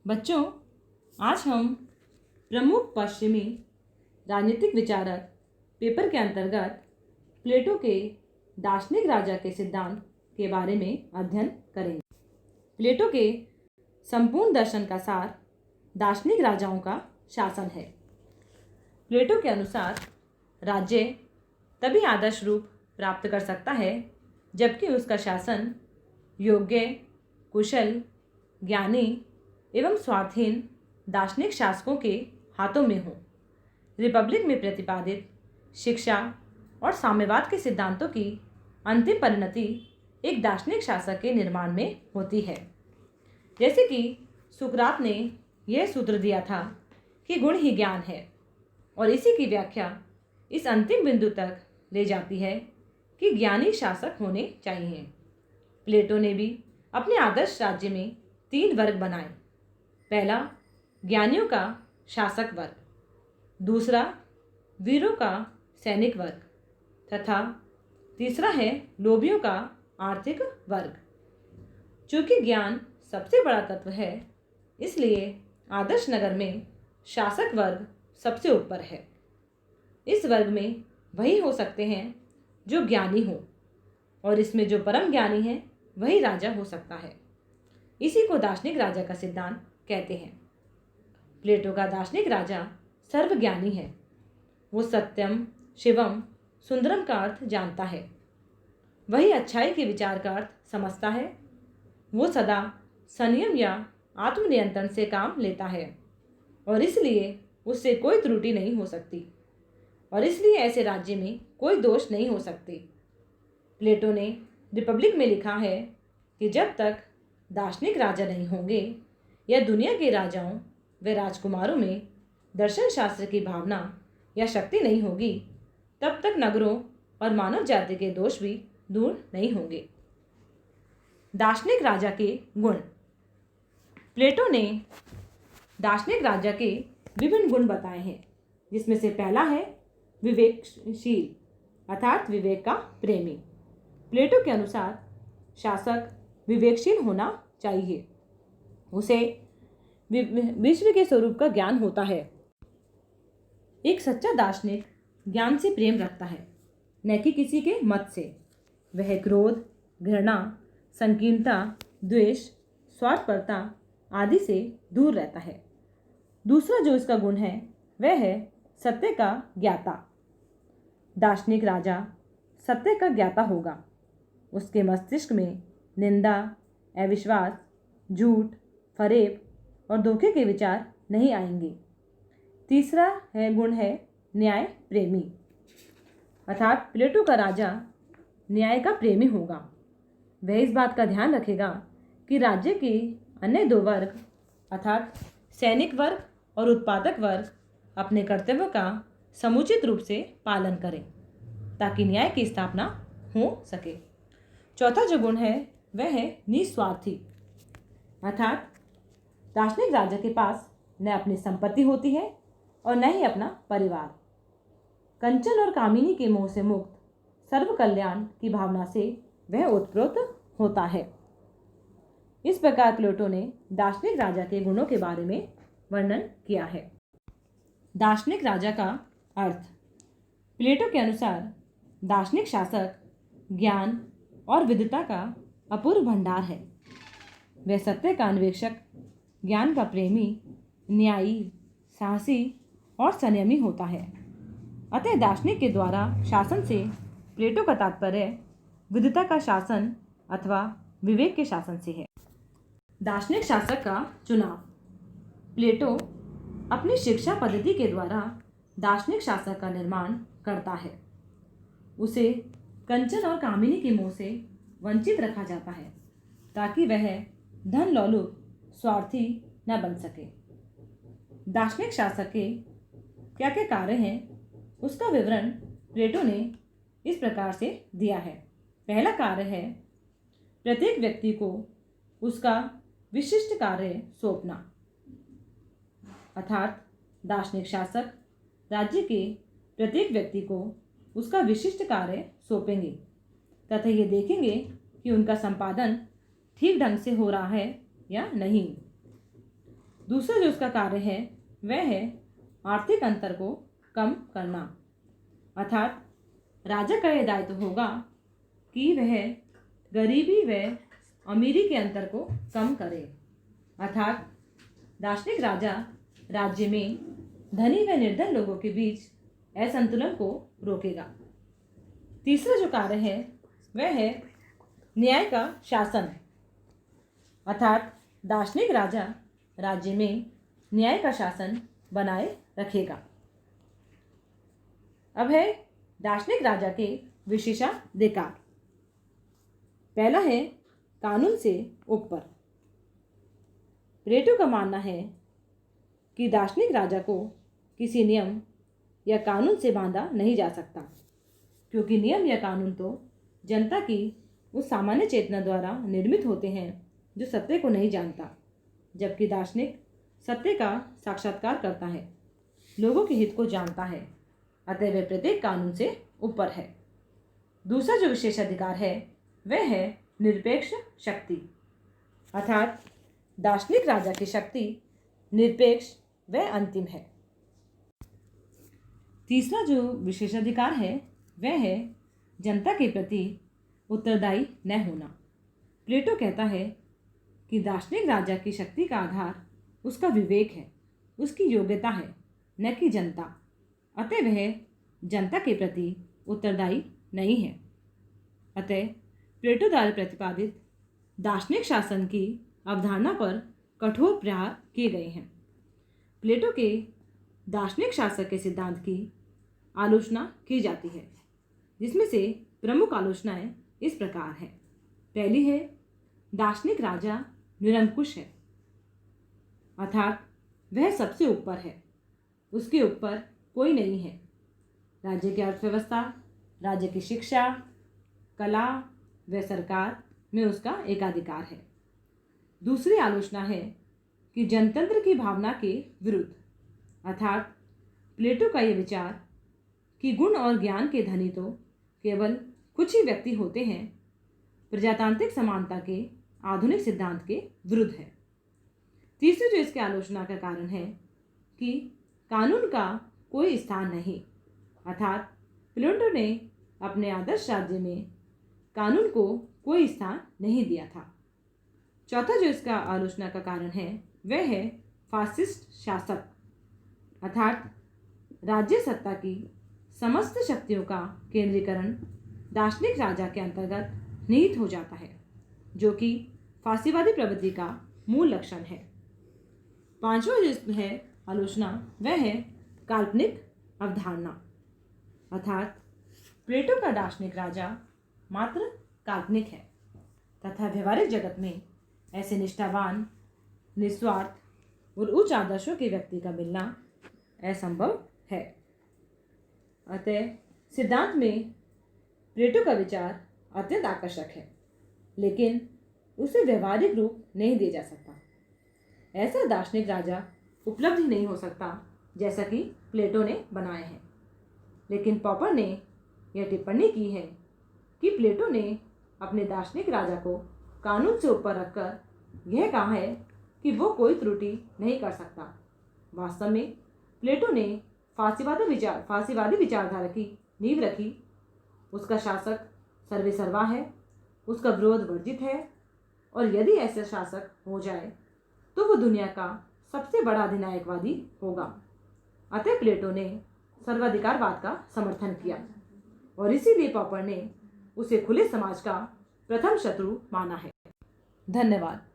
बच्चों, आज हम प्रमुख पश्चिमी राजनीतिक विचारक पेपर के अंतर्गत प्लेटो के दार्शनिक राजा के सिद्धांत के बारे में अध्ययन करेंगे। प्लेटो के संपूर्ण दर्शन का सार दार्शनिक राजाओं का शासन है। प्लेटो के अनुसार राज्य तभी आदर्श रूप प्राप्त कर सकता है जबकि उसका शासन योग्य, कुशल, ज्ञानी एवं स्वार्थहीन दार्शनिक शासकों के हाथों में हो। रिपब्लिक में प्रतिपादित शिक्षा और साम्यवाद के सिद्धांतों की अंतिम परिणति एक दार्शनिक शासक के निर्माण में होती है। जैसे कि सुकरात ने यह सूत्र दिया था कि गुण ही ज्ञान है, और इसी की व्याख्या इस अंतिम बिंदु तक ले जाती है कि ज्ञानी शासक होने चाहिए। प्लेटो ने भी अपने आदर्श राज्य में 3 वर्ग बनाए। पहला, ज्ञानियों का शासक वर्ग, दूसरा वीरों का सैनिक वर्ग तथा तीसरा है लोभियों का आर्थिक वर्ग। चूंकि ज्ञान सबसे बड़ा तत्व है, इसलिए आदर्श नगर में शासक वर्ग सबसे ऊपर है। इस वर्ग में वही हो सकते हैं जो ज्ञानी हो, और इसमें जो परम ज्ञानी है वही राजा हो सकता है। इसी को दार्शनिक राजा का सिद्धांत कहते हैं। प्लेटो का दार्शनिक राजा सर्वज्ञानी है। वो सत्यम, शिवम, सुंदरम का अर्थ जानता है। वही अच्छाई के विचार का अर्थ समझता है। वो सदा संयम या आत्मनियंत्रण से काम लेता है, और इसलिए उससे कोई त्रुटि नहीं हो सकती, और इसलिए ऐसे राज्य में कोई दोष नहीं हो सकती। प्लेटो ने रिपब्लिक में लिखा है कि जब तक दार्शनिक राजा नहीं होंगे या दुनिया के राजाओं व राजकुमारों में दर्शन शास्त्र की भावना या शक्ति नहीं होगी, तब तक नगरों और मानव जाति के दोष भी दूर नहीं होंगे। दार्शनिक राजा के गुण। प्लेटो ने दार्शनिक राजा के विभिन्न गुण बताए हैं, जिसमें से पहला है विवेकशील, अर्थात विवेक का प्रेमी। प्लेटो के अनुसार शासक विवेकशील होना चाहिए। उसे विश्व के स्वरूप का ज्ञान होता है। एक सच्चा दार्शनिक ज्ञान से प्रेम रखता है, न कि किसी के मत से। वह क्रोध, घृणा, संकीर्णता, द्वेष, स्वार्थपरता आदि से दूर रहता है। दूसरा जो इसका गुण है वह है सत्य का ज्ञाता। दार्शनिक राजा सत्य का ज्ञाता होगा। उसके मस्तिष्क में निंदा, अविश्वास, झूठ, फरेब और धोखे के विचार नहीं आएंगे। तीसरा गुण है न्याय प्रेमी, अर्थात प्लेटो का राजा न्याय का प्रेमी होगा। वह इस बात का ध्यान रखेगा कि राज्य के अन्य 2 वर्ग, अर्थात सैनिक वर्ग और उत्पादक वर्ग, अपने कर्तव्यों का समुचित रूप से पालन करें, ताकि न्याय की स्थापना हो सके। चौथा जो गुण है वह है निस्वार्थी, अर्थात दार्शनिक राजा के पास न अपनी संपत्ति होती है और न ही अपना परिवार। कंचन और कामिनी के मोह से मुक्त सर्व कल्याण की भावना से वह ओतप्रोत होता है। इस प्रकार प्लेटो ने दार्शनिक राजा के गुणों के बारे में वर्णन किया है। दार्शनिक राजा का अर्थ। प्लेटो के अनुसार दार्शनिक शासक ज्ञान और विद्वता का अपूर्व भंडार है। वह सत्य का अन्वेषक, ज्ञान का प्रेमी, न्यायी, साहसी और संयमी होता है। अतः दार्शनिक के द्वारा शासन से प्लेटो का तात्पर्य विद्वता का शासन अथवा विवेक के शासन से है। दार्शनिक शासक का चुनाव। प्लेटो अपनी शिक्षा पद्धति के द्वारा दार्शनिक शासक का निर्माण करता है। उसे कंचन और कामिनी के मोह से वंचित रखा जाता है, ताकि वह धन लोलुप, स्वार्थी न बन सके। दार्शनिक शासक के क्या क्या कार्य हैं, उसका विवरण प्लेटो ने इस प्रकार से दिया है। पहला कार्य है प्रत्येक व्यक्ति को उसका विशिष्ट कार्य सौंपना, अर्थात दार्शनिक शासक राज्य के प्रत्येक व्यक्ति को उसका विशिष्ट कार्य सौंपेंगे तथा ये देखेंगे कि उनका संपादन ठीक ढंग से हो रहा है या नहीं। दूसरा जो उसका कार्य है वह है आर्थिक अंतर को कम करना, अर्थात राजा का यह दायित्व होगा कि वह गरीबी व अमीरी के अंतर को कम करे, अर्थात दार्शनिक राजा राज्य में धनी व निर्धन लोगों के बीच असंतुलन को रोकेगा। तीसरा जो कार्य है वह है न्याय का शासन, अर्थात दार्शनिक राजा राज्य में न्याय का शासन बनाए रखेगा। अब है दार्शनिक राजा के विशेषाधिकार। पहला है कानून से ऊपर। प्लेटो का मानना है कि दार्शनिक राजा को किसी नियम या कानून से बांधा नहीं जा सकता, क्योंकि नियम या कानून तो जनता की उस सामान्य चेतना द्वारा निर्मित होते हैं जो सत्य को नहीं जानता, जबकि दार्शनिक सत्य का साक्षात्कार करता है, लोगों के हित को जानता है, अतः वह प्रत्येक कानून से ऊपर है। दूसरा जो विशेषाधिकार है वह है निरपेक्ष शक्ति, अर्थात दार्शनिक राजा की शक्ति निरपेक्ष व अंतिम है। तीसरा जो विशेषाधिकार है वह है जनता के प्रति उत्तरदायी न होना। प्लेटो कहता है कि दार्शनिक राजा की शक्ति का आधार उसका विवेक है, उसकी योग्यता है, न कि जनता, अतः वह जनता के प्रति उत्तरदायी नहीं है। अतः प्लेटो द्वारा प्रतिपादित दार्शनिक शासन की अवधारणा पर कठोर प्रहार किए गए हैं। प्लेटो के दार्शनिक शासक के सिद्धांत की आलोचना की जाती है, जिसमें से प्रमुख आलोचनाएं इस प्रकार हैं। पहली है दार्शनिक राजा निरंकुश है, अर्थात वह सबसे ऊपर है, उसके ऊपर कोई नहीं है। राज्य की अर्थव्यवस्था, राज्य की शिक्षा, कला व सरकार में उसका एकाधिकार है। दूसरी आलोचना है कि जनतंत्र की भावना के विरुद्ध, अर्थात प्लेटो का यह विचार कि गुण और ज्ञान के धनी तो केवल कुछ ही व्यक्ति होते हैं, प्रजातांत्रिक समानता के आधुनिक सिद्धांत के विरुद्ध है। तीसरी जो इसके आलोचना का कारण है कि कानून का कोई स्थान नहीं, अर्थात प्लेटो ने अपने आदर्श राज्य में कानून को कोई स्थान नहीं दिया था। चौथा जो इसका आलोचना का कारण है वह है फासिस्ट शासक, अर्थात राज्य सत्ता की समस्त शक्तियों का केंद्रीकरण दार्शनिक राजा के अंतर्गत निहित हो जाता है, जो कि फासीवादी प्रवृत्ति का मूल लक्षण है। पांचवा जो है आलोचना वह है काल्पनिक अवधारणा, अर्थात प्लेटो का दार्शनिक राजा मात्र काल्पनिक है तथा व्यवहारिक जगत में ऐसे निष्ठावान, निस्वार्थ और उच्च आदर्शों के व्यक्ति का मिलना असंभव है। अतः सिद्धांत में प्लेटो का विचार अत्यंत आकर्षक है, लेकिन उसे व्यवहारिक रूप नहीं दिया जा सकता। ऐसा दार्शनिक राजा उपलब्ध ही नहीं हो सकता जैसा कि प्लेटो ने बनाए हैं। लेकिन पॉपर ने यह टिप्पणी की है कि प्लेटो ने अपने दार्शनिक राजा को कानून से ऊपर रखकर यह कहा है कि वो कोई त्रुटि नहीं कर सकता। वास्तव में प्लेटो ने फासीवादी विचारधारा की नींव रखी। उसका शासक सर्वेसर्वा है, उसका विरोध वर्जित है, और यदि ऐसा शासक हो जाए तो वो दुनिया का सबसे बड़ा अधिनायकवादी होगा। अतः प्लेटो ने सर्वाधिकारवाद का समर्थन किया और इसीलिए पॉपर ने उसे खुले समाज का प्रथम शत्रु माना है। धन्यवाद।